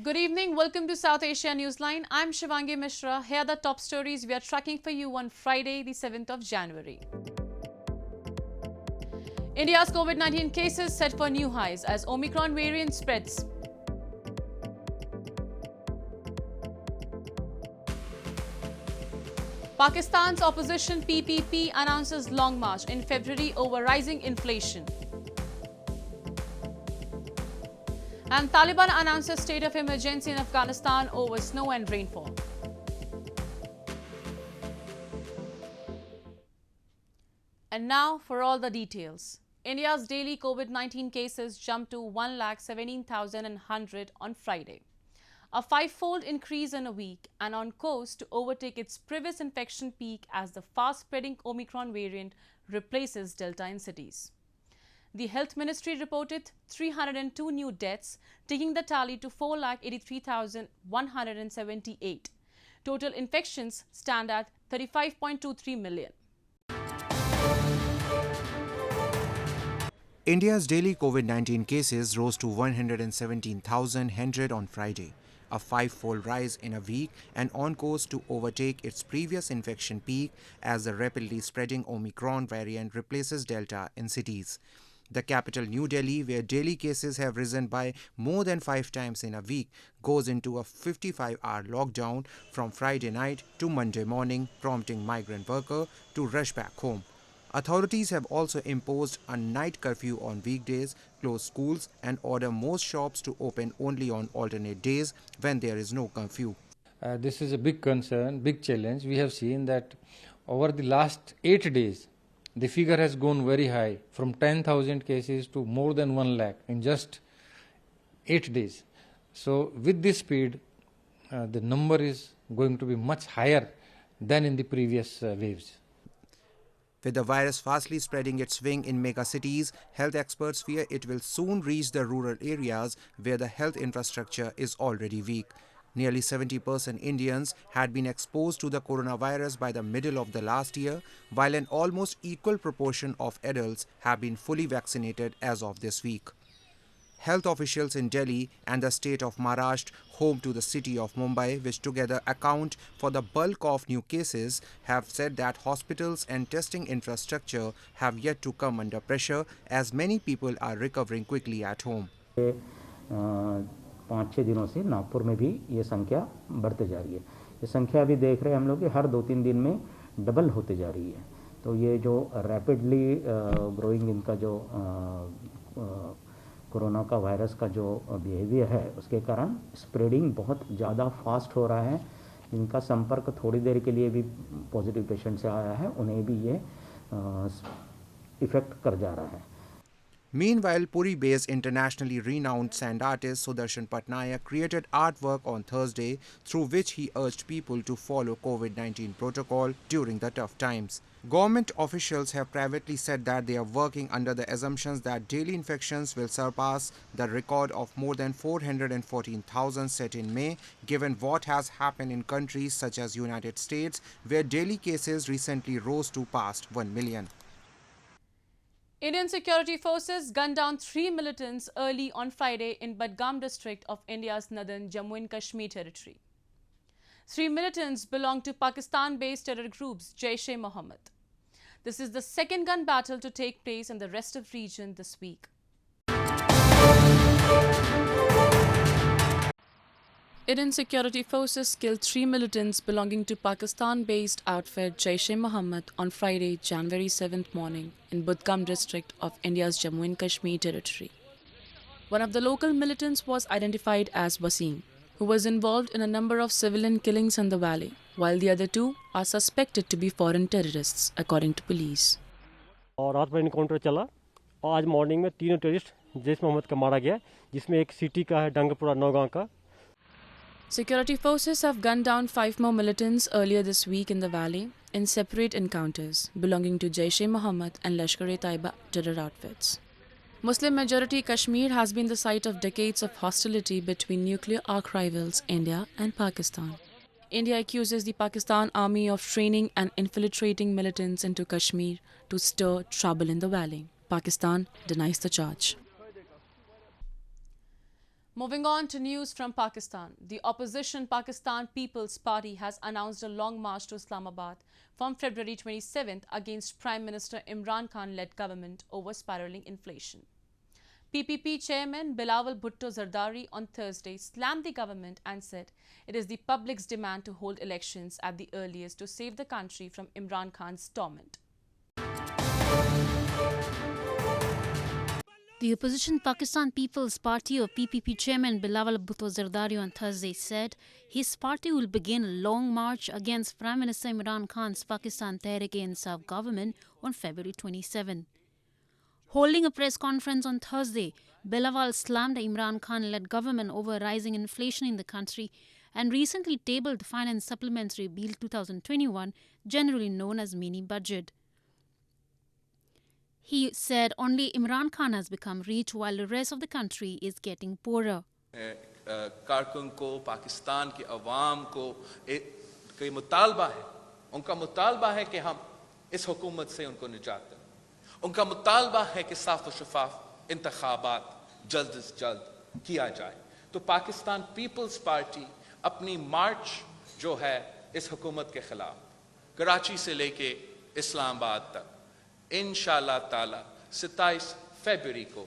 Good evening. Welcome to South Asia Newsline. I'm Shivangi Mishra. Here are the top stories we are tracking for you on Friday, the 7th of January. India's COVID-19 cases set for new highs as Omicron variant spreads. Pakistan's Opposition PPP announces long march in February over rising inflation. And Taliban announces state of emergency in Afghanistan over snow and rainfall. And now for all the details. India's daily COVID-19 cases jumped to 1,17,100 on Friday, a five-fold increase in a week and on course to overtake its previous infection peak as the fast-spreading Omicron variant replaces Delta in cities. The Health Ministry reported 302 new deaths, taking the tally to 4,83,178. Total infections stand at 35.23 million. India's daily COVID-19 cases rose to 117,100 on Friday, a five-fold rise in a week and on course to overtake its previous infection peak as the rapidly spreading Omicron variant replaces Delta in cities. The capital, New Delhi, where daily cases have risen by more than 5 times in a week, goes into a 55-hour lockdown from Friday night to Monday morning, prompting migrant workers to rush back home. Authorities have also imposed a night curfew on weekdays, close schools, and order most shops to open only on alternate days when there is no curfew. This is a big concern, big challenge. We have seen that over the last 8 days, the figure has gone very high, from 10,000 cases to more than 1 lakh in just 8 days. So with this speed, the number is going to be much higher than in the previous waves. With the virus fastly spreading its wing in mega cities, health experts fear it will soon reach the rural areas where the health infrastructure is already weak. Nearly 70% Indians had been exposed to the coronavirus by the middle of the last year, while an almost equal proportion of adults have been fully vaccinated as of this week. Health officials in Delhi and the state of Maharashtra, home to the city of Mumbai, which together account for the bulk of new cases, have said that hospitals and testing infrastructure have yet to come under pressure as many people are recovering quickly at home. 5-6 दिनों से नागपुर में भी ये संख्या बढ़ते जा रही है। ये संख्या अभी देख रहे हैं हम लोग कि हर 2-3 दिन में डबल होते जा रही है। तो ये जो रैपिडली ग्रोइंग इनका जो कोरोना का वायरस का जो बिहेवियर है, उसके कारण स्प्रेडिंग बहुत ज़्यादा फास्ट हो रहा है। जिनका संपर्क थोड़ी देर के लिए भी पॉजिटिव पेशेंट से आया है, उन्हें भी ये इफेक्ट कर जा रहा है। Meanwhile, Puri-based internationally renowned sand artist Sudarshan Patnaik created artwork on Thursday through which he urged people to follow COVID-19 protocol during the tough times. Government officials have privately said that they are working under the assumptions that daily infections will surpass the record of more than 414,000 set in May, given what has happened in countries such as United States, where daily cases recently rose to past 1 million. Indian security forces gunned down 3 militants early on Friday in Budgam district of India's northern Jammu and Kashmir territory. 3 militants belong to Pakistan-based terror groups Jaish-e-Mohammed. This is the second gun battle to take place in the rest of the region this week. Indian security forces killed 3 militants belonging to Pakistan-based outfit Jaish-e-Mohammed on Friday, January 7th morning in Budgam district of India's Jammu and Kashmir territory. One of the local militants was identified as Wasim, who was involved in a number of civilian killings in the valley, while the other 2 are suspected to be foreign terrorists, according to police. और रात में encounter चला और आज morning में 3 terrorist जैश-मोहम्मद का मारा गया, जिसमें एक सिटी का है डंगपुरा नौगांव का. Security forces have gunned down 5 more militants earlier this week in the valley in separate encounters belonging to Jaish-e-Mohammed and Lashkar-e-Taiba terror outfits. Muslim-majority Kashmir has been the site of decades of hostility between nuclear arch rivals India and Pakistan. India accuses the Pakistan army of training and infiltrating militants into Kashmir to stir trouble in the valley. Pakistan denies the charge. Moving on to news from Pakistan, the opposition Pakistan People's Party has announced a long march to Islamabad from February 27th against Prime Minister Imran Khan-led government over spiraling inflation. PPP chairman Bilawal Bhutto Zardari on Thursday slammed the government and said it is the public's demand to hold elections at the earliest to save the country from Imran Khan's torment. The opposition Pakistan People's Party or PPP chairman Bilawal Bhutto Zardari on Thursday said his party will begin a long march against Prime Minister Imran Khan's Pakistan Tehreek-e-Insaf government on February 27. Holding a press conference on Thursday, Bilawal slammed the Imran Khan-led government over rising inflation in the country and recently tabled the Finance Supplementary Bill 2021, generally known as mini budget. He said only Imran Khan has become rich while the rest of the country is getting poorer. कारकुन को पाकिस्तान की अवाम को कोई मुतालबा है, उनका मुतालबा है कि हम इस हुकूमत से उनको निजात दें, उनका मुतालबा है कि साफ और शफाफ इंतखाबात जल्द से जल्द किया जाए। तो पाकिस्तान पीपल्स पार्टी अपनी मार्च जो है इस हुकूमत के खिलाफ कराची से लेके इस्लामाबाद तक इंशाअल्लाह ताला 27 फरवरी को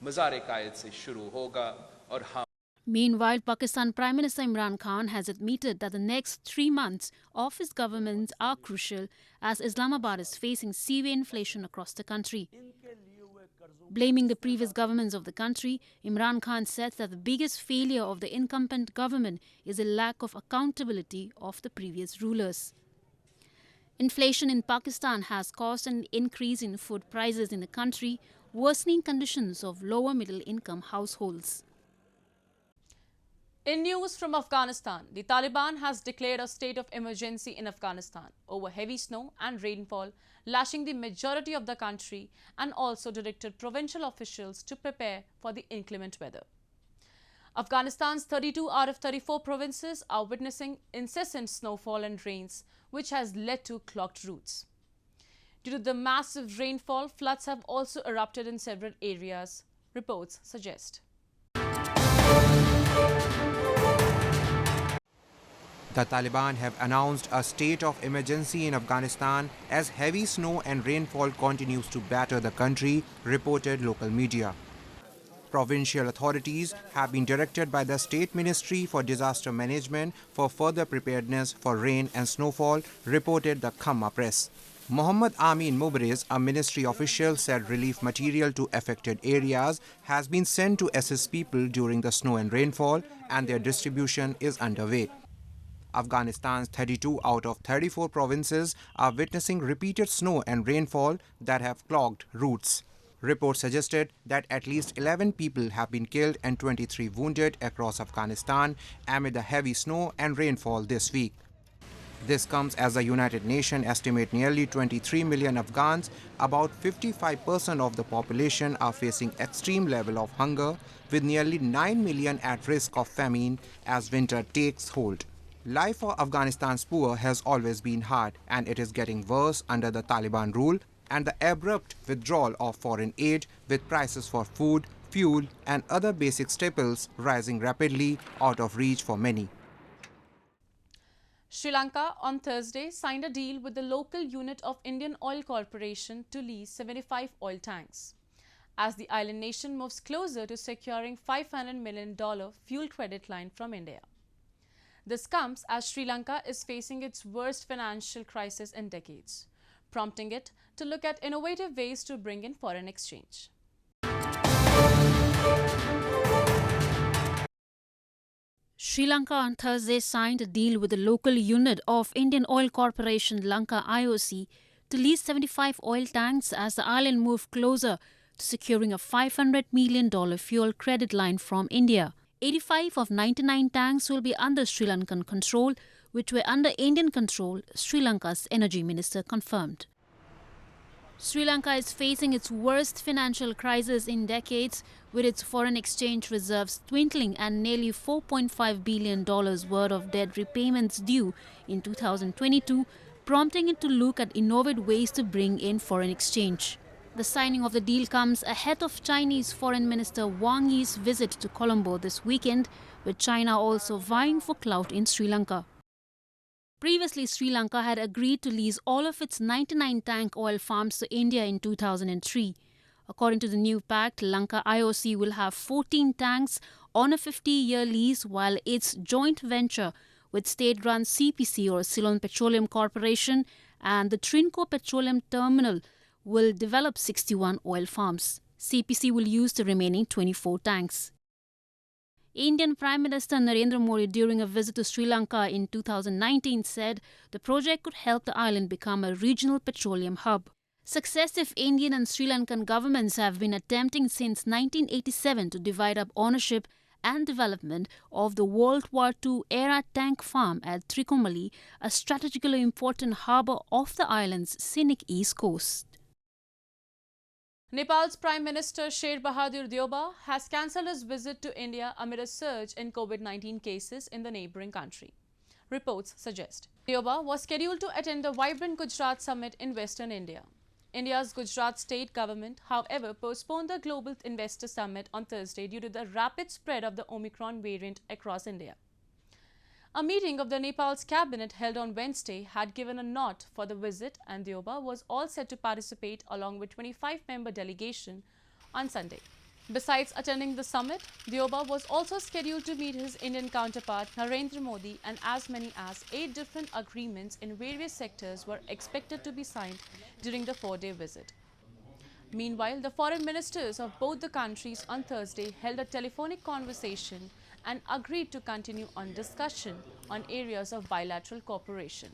मज़ार-ए-कायद से शुरू होगा और हम Meanwhile, Pakistan Prime Minister Imran Khan has admitted that the next 3 months of his government are crucial as Islamabad is facing severe inflation across the country. Blaming the previous governments of the country, Imran Khan said that the biggest failure of the incumbent government is a lack of accountability of the previous rulers. Inflation in Pakistan has caused an increase in food prices in the country, worsening conditions of lower middle income households. In news from Afghanistan, the Taliban has declared a state of emergency in Afghanistan over heavy snow and rainfall, lashing the majority of the country, and also directed provincial officials to prepare for the inclement weather. Afghanistan's 32 out of 34 provinces are witnessing incessant snowfall and rains, which has led to clogged routes. Due to the massive rainfall, floods have also erupted in several areas, reports suggest. The Taliban have announced a state of emergency in Afghanistan as heavy snow and rainfall continues to batter the country, reported local media. Provincial authorities have been directed by the State Ministry for Disaster Management for further preparedness for rain and snowfall, reported the Khamma press. Mohammad Amin Mubriz, a ministry official, said relief material to affected areas has been sent to assist people during the snow and rainfall, and their distribution is underway. Afghanistan's 32 out of 34 provinces are witnessing repeated snow and rainfall that have clogged routes. Reports suggested that at least 11 people have been killed and 23 wounded across Afghanistan amid the heavy snow and rainfall this week. This comes as the United Nations estimate nearly 23 million Afghans, about 55% of the population, are facing extreme level of hunger, with nearly 9 million at risk of famine as winter takes hold. Life for Afghanistan's poor has always been hard, and it is getting worse under the Taliban rule and the abrupt withdrawal of foreign aid, with prices for food, fuel and other basic staples rising rapidly out of reach for many. Sri Lanka on Thursday signed a deal with the local unit of Indian Oil Corporation to lease 75 oil tanks. As the island nation moves closer to securing $500 million fuel credit line from India. This comes as Sri Lanka is facing its worst financial crisis in decades, prompting it to look at innovative ways to bring in foreign exchange. Sri Lanka on Thursday signed a deal with the local unit of Indian Oil Corporation Lanka IOC to lease 75 oil tanks as the island moved closer to securing a $500 million fuel credit line from India. 85 of 99 tanks will be under Sri Lankan control, which were under Indian control, Sri Lanka's energy minister confirmed. Sri Lanka is facing its worst financial crisis in decades, with its foreign exchange reserves dwindling and nearly $4.5 billion worth of debt repayments due in 2022, prompting it to look at innovative ways to bring in foreign exchange. The signing of the deal comes ahead of Chinese Foreign Minister Wang Yi's visit to Colombo this weekend, with China also vying for clout in Sri Lanka. Previously, Sri Lanka had agreed to lease all of its 99 tank oil farms to India in 2003. According to the new pact, Lanka IOC will have 14 tanks on a 50-year lease, while its joint venture with state-run CPC or Ceylon Petroleum Corporation and the Trinco Petroleum Terminal will develop 61 oil farms. CPC will use the remaining 24 tanks. Indian Prime Minister Narendra Modi, during a visit to Sri Lanka in 2019, said the project could help the island become a regional petroleum hub. Successive Indian and Sri Lankan governments have been attempting since 1987 to divide up ownership and development of the World War II era tank farm at Trikomali, a strategically important harbour off the island's scenic east coast. Nepal's Prime Minister Sher Deuba has cancelled his visit to India amid a surge in COVID-19 cases in the neighbouring country. Reports suggest Deuba was scheduled to attend the vibrant Gujarat summit in western India. India's Gujarat state government, however, postponed the Global Investor Summit on Thursday due to the rapid spread of the Omicron variant across India. A meeting of the Nepal's cabinet held on Wednesday had given a nod for the visit, and Deuba was all set to participate along with 25-member delegation on Sunday. Besides attending the summit, Deuba was also scheduled to meet his Indian counterpart Narendra Modi, and as many as 8 different agreements in various sectors were expected to be signed during the 4-day visit. Meanwhile, the foreign ministers of both the countries on Thursday held a telephonic conversation and agreed to continue on discussion on areas of bilateral cooperation.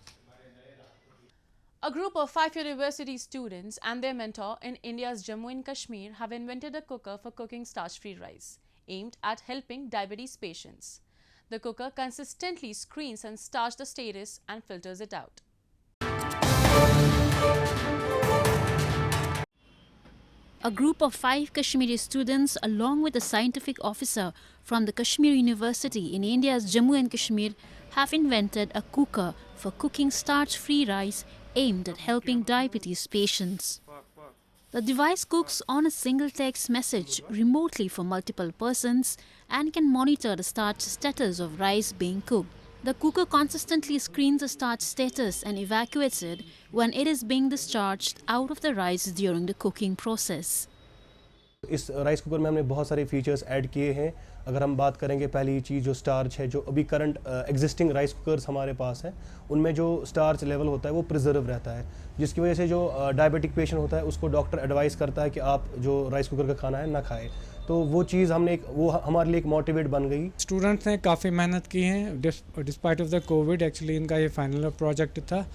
A group of 5 university students and their mentor in India's Jammu and Kashmir have invented a cooker for cooking starch-free rice, aimed at helping diabetes patients. The cooker consistently screens and starch the status and filters it out. A group of 5 Kashmiri students, along with a scientific officer from the Kashmir University in India's Jammu and Kashmir, have invented a cooker for cooking starch-free rice aimed at helping diabetes patients. The device cooks on a single text message remotely for multiple persons and can monitor the starch status of rice being cooked. The cooker consistently screens the starch status and evacuates it when it is being discharged out of the rice during the cooking process. इस rice cooker में हमने बहुत सारे features add किए हैं. अगर हम बात करेंगे, पहली चीज़ जो स्टार्च है, जो अभी करंट एग्जिस्टिंग राइस कुकर्स हमारे पास है, उनमें जो स्टार्च लेवल होता है वो प्रिजर्व रहता है, जिसकी वजह से जो डायबिटिक पेशेंट होता है उसको डॉक्टर एडवाइस करता है कि आप जो राइस कुकर का खाना है ना खाएं. तो वो चीज़ हमने वो हमारे लिए एक मोटिवेट बन गई. स्टूडेंट्स ने काफ़ी मेहनत की है despite of the Covid. Actually इनका ये फाइनल प्रोजेक्ट था,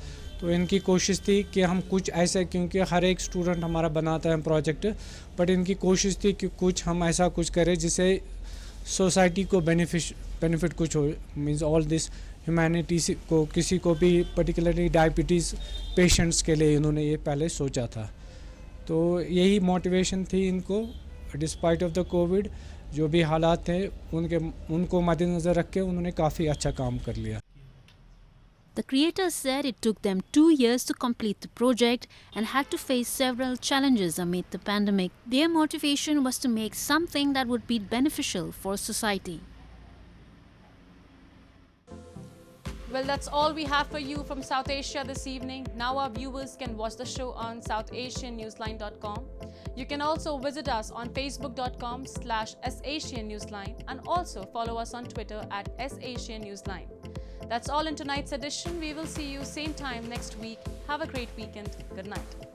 तो इनकी कोशिश थी कि हम कुछ ऐसा, क्योंकि हर एक स्टूडेंट हमारा बनाता है प्रोजेक्ट, बट इनकी कोशिश थी कि कुछ हम ऐसा कुछ करें जिससे सोसाइटी को बेनिफिट कुछ हो. मींस ऑल दिस ह्यूमैनिटी को, किसी को भी पर्टिकुलरली डायबिटीज़ पेशेंट्स के लिए इन्होंने ये पहले सोचा था. तो यही मोटिवेशन थी इनको. डिस्पाइट ऑफ द कोविड जो भी हालात थे उनको मद्देनज़र रख के उन्होंने काफ़ी अच्छा काम कर लिया. The creators said it took them 2 years to complete the project and had to face several challenges amid the pandemic. Their motivation was to make something that would be beneficial for society. Well, that's all we have for you from South Asia this evening. Now our viewers can watch the show on southasiannewsline.com. You can also visit us on facebook.com/SAsianNewsline and also follow us on Twitter at @SAsianNewsline. That's all in tonight's edition. We will see you same time next week. Have a great weekend. Good night.